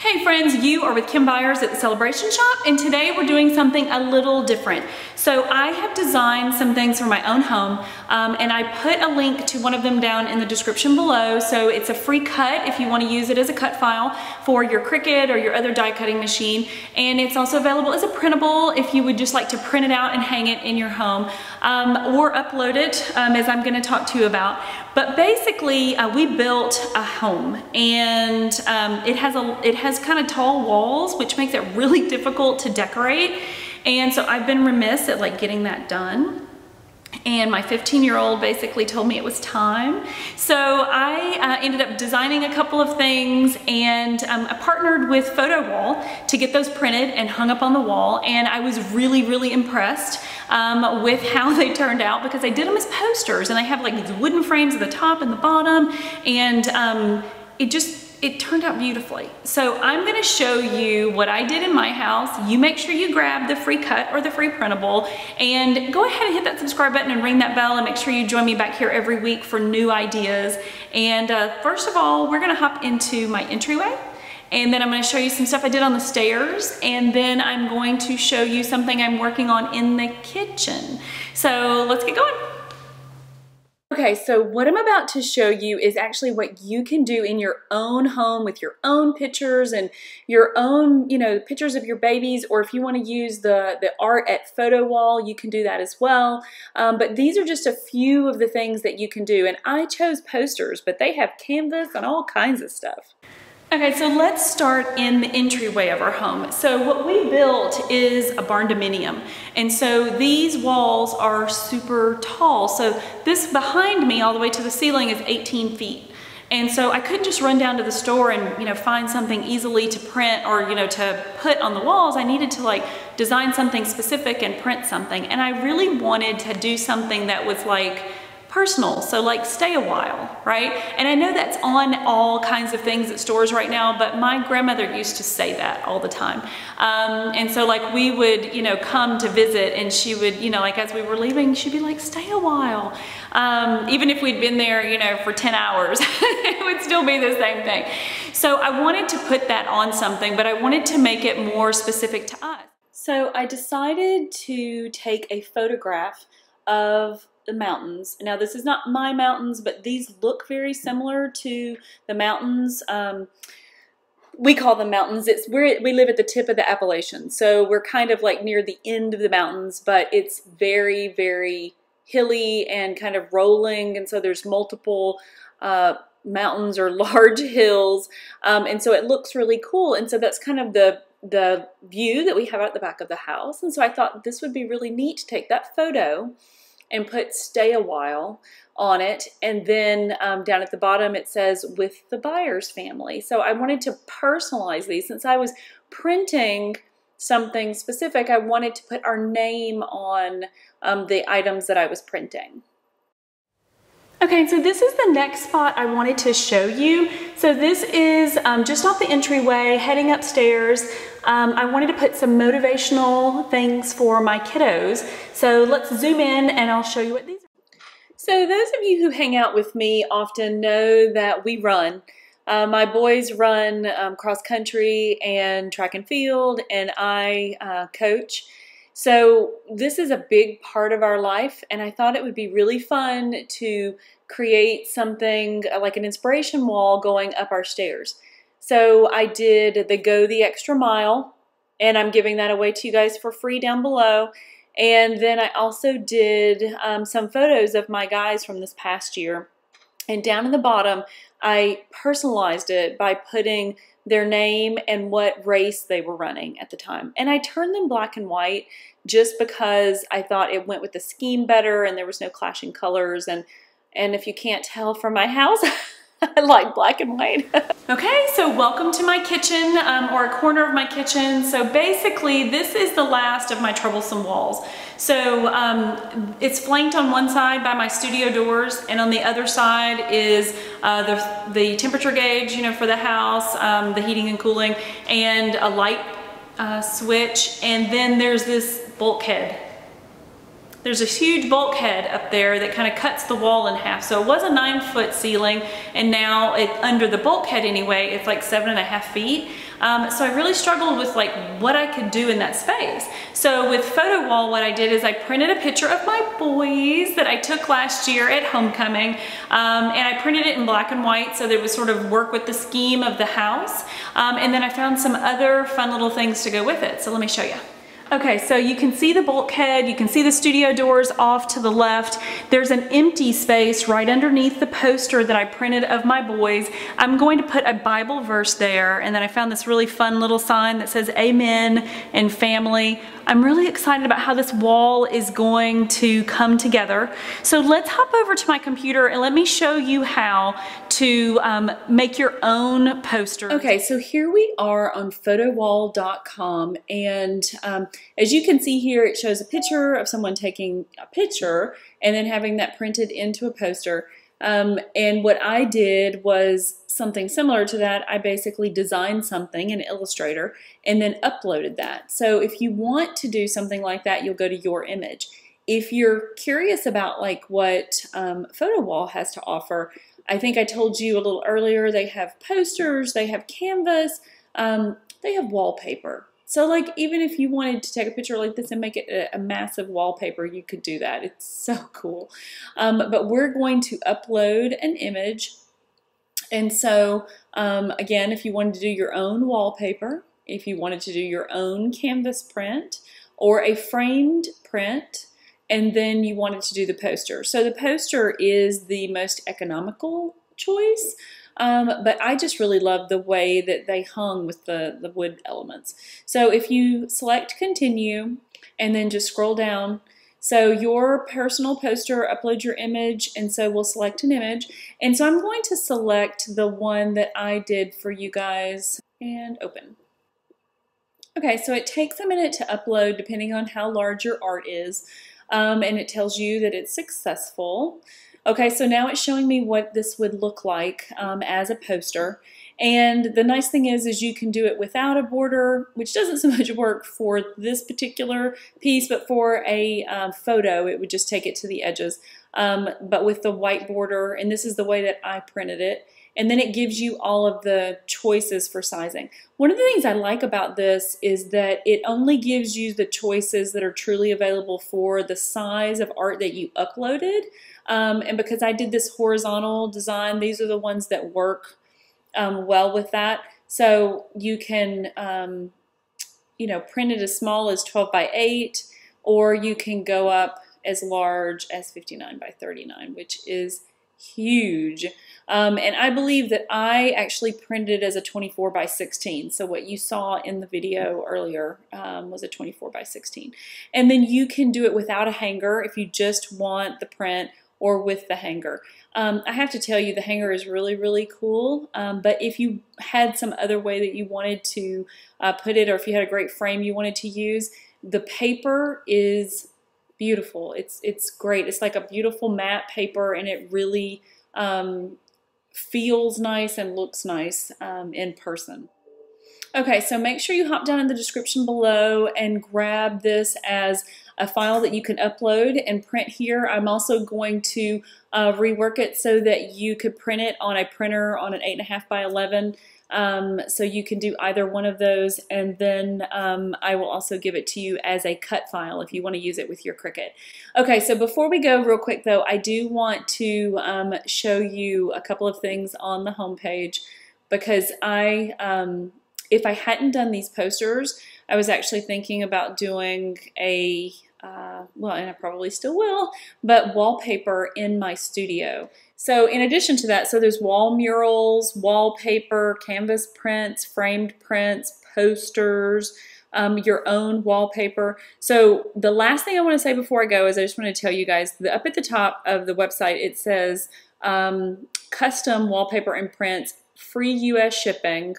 Hey friends, you are with Kim Byers at the Celebration Shop, and today we're doing something a little different. So I have designed some things for my own home, and I put a link to one of them down in the description below. So it's a free cut if you want to use it as a cut file for your Cricut or your other die cutting machine. And it's also available as a printable if you would just like to print it out and hang it in your home, or upload it, as I'm going to talk to you about. But basically, we built a home, and it has kind of tall walls, which makes it really difficult to decorate. And so I've been remiss at like getting that done. And my 15-year-old basically told me it was time. So I ended up designing a couple of things, and I partnered with Photowall to get those printed and hung up on the wall. And I was really, really impressed with how they turned out, because I did them as posters, and they have like these wooden frames at the top and the bottom, and it turned out beautifully. So I'm gonna show you what I did in my house. You make sure you grab the free cut or the free printable, and go ahead and hit that subscribe button and ring that bell, and make sure you join me back here every week for new ideas. And first of all, we're gonna hop into my entryway, and then I'm gonna show you some stuff I did on the stairs, and then I'm going to show you something I'm working on in the kitchen. So let's get going. Okay, so what I'm about to show you is actually what you can do in your own home with your own pictures and your own, pictures of your babies, or if you want to use the art at Photowall, you can do that as well. But these are just a few of the things that you can do. And I chose posters, but they have canvas and all kinds of stuff. Okay, so let's start in the entryway of our home. So what we built is a barn dominium. And so these walls are super tall. So this behind me all the way to the ceiling is 18 feet. And so I couldn't just run down to the store and find something easily to print or to put on the walls. I needed to like design something specific and print something. And I really wanted to do something that was like personal, so like stay a while, right? And I know that's on all kinds of things at stores right now, but my grandmother used to say that all the time. And so like we would, come to visit, and she would, like as we were leaving, she'd be like, stay a while. Even if we'd been there, for 10 hours, it would still be the same thing. So I wanted to put that on something, but I wanted to make it more specific to us. So I decided to take a photograph of the mountains. Now this is not my mountains, but these look very similar to the mountains. We call them mountains. We live at the tip of the Appalachians, so we're kind of like near the end of the mountains, but it's very, very hilly and kind of rolling, and so there's multiple mountains or large hills, and so it looks really cool. And so that's kind of the view that we have at the back of the house. And so I thought this would be really neat to take that photo and put stay a while on it. And then down at the bottom it says with the Byers family. So I wanted to personalize these. Since I was printing something specific, I wanted to put our name on the items that I was printing. Okay, so this is the next spot I wanted to show you. So this is just off the entryway, heading upstairs. I wanted to put some motivational things for my kiddos. So let's zoom in and I'll show you what these are. So those of you who hang out with me often know that we run. My boys run cross country and track and field, and I coach. So this is a big part of our life, and I thought it would be really fun to create something like an inspiration wall going up our stairs. So I did the Go the Extra Mile, and I'm giving that away to you guys for free down below. And then I also did some photos of my guys from this past year. And down in the bottom, I personalized it by putting their name and what race they were running at the time. And I turned them black and white just because I thought it went with the scheme better, and there was no clashing colors. And if you can't tell from my house, I like black and white. Okay, so welcome to my kitchen, or a corner of my kitchen. So basically, this is the last of my troublesome walls. So it's flanked on one side by my studio doors, and on the other side is the temperature gauge, for the house, the heating and cooling, and a light switch, and then there's this bulkhead. there's a huge bulkhead up there that kind of cuts the wall in half. So it was a 9-foot ceiling, and now under the bulkhead anyway, it's like 7.5 feet. So I really struggled with like what I could do in that space. So with Photowall, what I did is I printed a picture of my boys that I took last year at homecoming, and I printed it in black and white so that it would sort of work with the scheme of the house. And then I found some other fun little things to go with it. So let me show you. Okay, so you can see the bulkhead, you can see the studio doors off to the left. There's an empty space right underneath the poster that I printed of my boys. I'm going to put a Bible verse there, and then I found this really fun little sign that says Amen and family. I'm really excited about how this wall is going to come together. So let's hop over to my computer and let me show you how to make your own poster. Okay, so here we are on photowall.com, and as you can see here, it shows a picture of someone taking a picture and then having that printed into a poster. And what I did was something similar to that. I basically designed something in Illustrator and then uploaded that. So if you want to do something like that, you'll go to your image. If you're curious about like what Photowall has to offer, I think I told you a little earlier, they have posters, they have canvas, they have wallpaper. So like even if you wanted to take a picture like this and make it a massive wallpaper, you could do that. It's so cool. But we're going to upload an image. And so again, if you wanted to do your own wallpaper, if you wanted to do your own canvas print or a framed print, and then you wanted to do the poster. So the poster is the most economical choice. But I just really love the way that they hung with the wood elements. So if you select continue and then just scroll down, so your personal poster, upload your image, and so we'll select an image. And so I'm going to select the one that I did for you guys and open. Okay, so it takes a minute to upload depending on how large your art is, and it tells you that it's successful. Okay, so now it's showing me what this would look like as a poster. And the nice thing is you can do it without a border, which doesn't so much work for this particular piece, but for a photo, it would just take it to the edges. But with the white border, and this is the way that I printed it, and then it gives you all of the choices for sizing. One of the things I like about this is that it only gives you the choices that are truly available for the size of art that you uploaded. And because I did this horizontal design, these are the ones that work well with that. So you can, you know, print it as small as 12 by 8, or you can go up as large as 59 by 39, which is huge. And I believe that I actually printed as a 24 by 16. So what you saw in the video earlier was a 24 by 16. And then you can do it without a hanger if you just want the print, or with the hanger. I have to tell you, the hanger is really, really cool. But if you had some other way that you wanted to put it, or if you had a great frame you wanted to use, the paper is beautiful. It's great. It's like a beautiful matte paper, and it really feels nice and looks nice in person. Okay, so make sure you hop down in the description below and grab this as a file that you can upload and print here. I'm also going to rework it so that you could print it on a printer on an 8.5 by 11. So you can do either one of those, and then I will also give it to you as a cut file if you want to use it with your Cricut. Okay, so before we go real quick though, I do want to show you a couple of things on the home page, because if I hadn't done these posters, I was actually thinking about doing a, well, and I probably still will, but wallpaper in my studio. So in addition to that, so there's wall murals, wallpaper, canvas prints, framed prints, posters, your own wallpaper. So the last thing I want to say before I go is I just want to tell you guys that up at the top of the website, it says custom wallpaper and prints, free US shipping,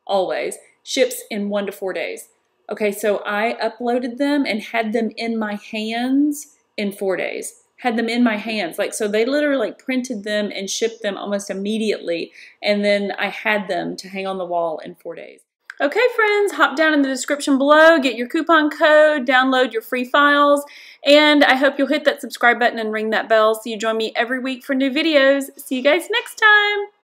always, ships in 1 to 4 days. Okay, so I uploaded them and had them in my hands in 4 days. Had them in my hands, like, so they literally like printed them and shipped them almost immediately, and then I had them to hang on the wall in 4 days. Okay, friends, hop down in the description below, get your coupon code, download your free files, and I hope you'll hit that subscribe button and ring that bell so you join me every week for new videos. See you guys next time.